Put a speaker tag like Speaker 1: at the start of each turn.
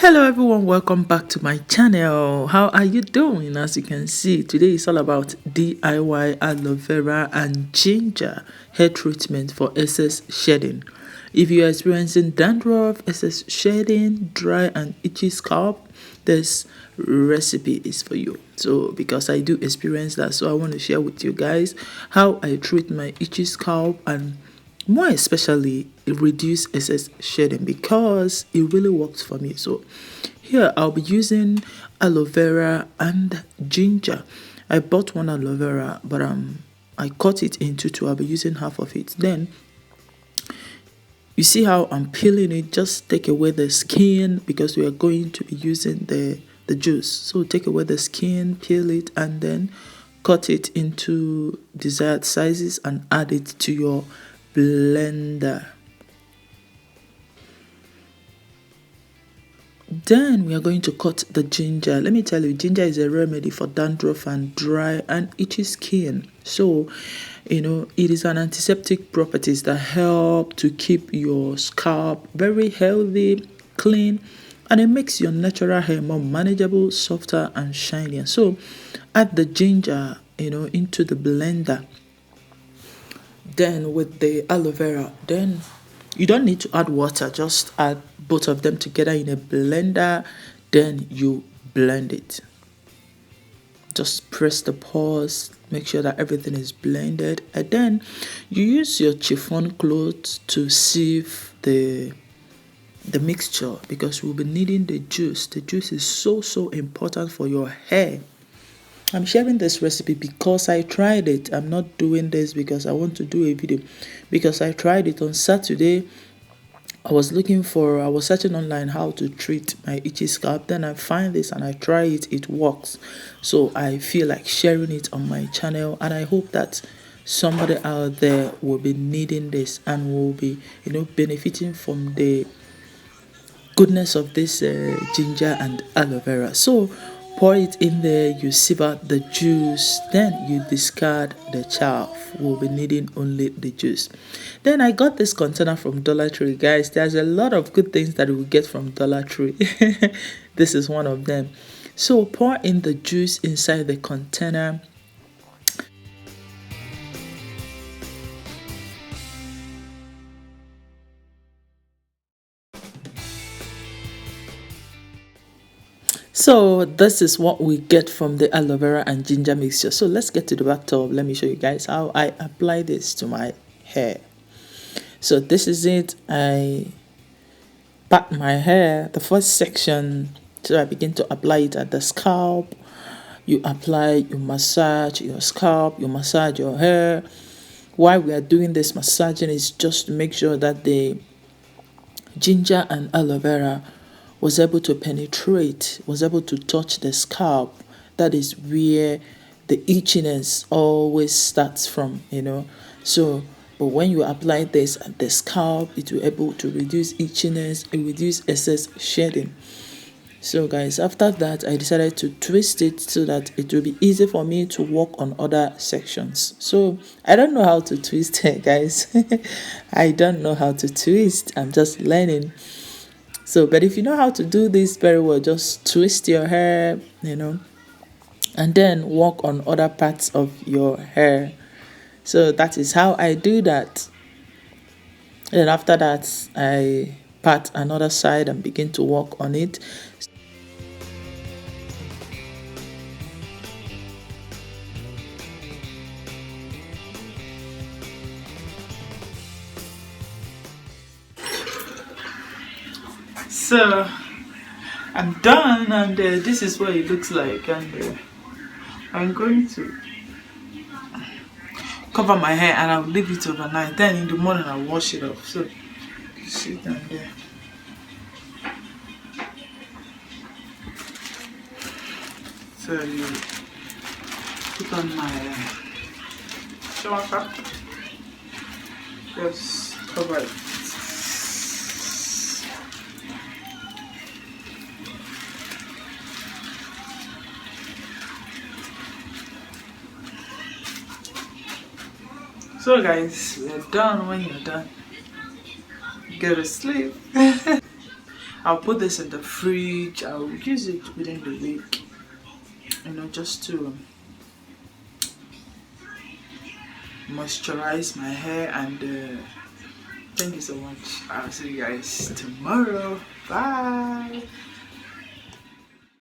Speaker 1: Hello everyone, welcome back to my channel. How are you doing? As you can see, today is all about DIY aloe vera and ginger hair treatment for excess shedding. If you are experiencing dandruff, excess shedding, dry and itchy scalp, this recipe is for you. So because I do experience that, so I want to share with you guys how I treat my itchy scalp and more especially it reduce excess shedding because it really works for me. So here I'll be using aloe vera and ginger. I bought one aloe vera, but I cut it into two. I'll be using half of it. Then you see how I'm peeling it. Just take away the skin because we are going to be using the juice. So take away the skin, peel it, and then cut it into desired sizes and add it to your blender. Then we are going to cut the ginger. Let me tell you, ginger is a remedy for dandruff and dry and itchy skin. So it is an antiseptic properties that help to keep your scalp very healthy, clean, and it makes your natural hair more manageable, softer, and shinier. So add the ginger into the blender. Then with the aloe vera, then you don't need to add water, just add both of them together in a blender. Then you blend it. Just press the pause, make sure that everything is blended, and then you use your chiffon cloth to sieve the mixture because we'll be needing the juice. The juice is so important for your hair. I'm sharing this recipe because I tried it. I'm not doing this because I want to do a video, because I tried it on Saturday. I was searching online how to treat my itchy scalp. Then I find this and I try it. It works. So I feel like sharing it on my channel, and I hope that somebody out there will be needing this and will be, benefiting from the goodness of this ginger and aloe vera. So pour it in there, you sieve out the juice, then you discard the chaff. We'll be needing only the juice. Then I got this container from Dollar Tree. Guys, there's a lot of good things that we get from Dollar Tree. This is one of them. So pour in the juice inside the container. So this is what we get from the aloe vera and ginger mixture. So let's get to the bathtub. Let me show you guys how I apply this to my hair. So this is it. I pat my hair, the first section. So I begin to apply it at the scalp. You massage your scalp, you massage your hair. Why we are doing this massaging is just to make sure that the ginger and aloe vera was able to penetrate, was able to touch the scalp. That is where the itchiness always starts from, So, but when you apply this at the scalp, it will able to reduce itchiness, it reduce excess shedding. So guys, after that, I decided to twist it so that it will be easy for me to work on other sections. So I don't know how to twist it, guys. I don't know how to twist. I'm just learning. So, but if you know how to do this very well, just twist your hair, and then work on other parts of your hair. So that is how I do that. And then after that, I pat another side and begin to work on it. So I'm done, and this is what it looks like, and I'm going to cover my hair and I'll leave it overnight. Then in the morning I'll wash it off. So sit down there. So you put on my shower cap, just cover it. So guys, we're done. When you're done, go to sleep. I'll put this in the fridge. I'll use it within the week, you know, just to moisturize my hair. And thank you so much. I'll see you guys tomorrow. Bye.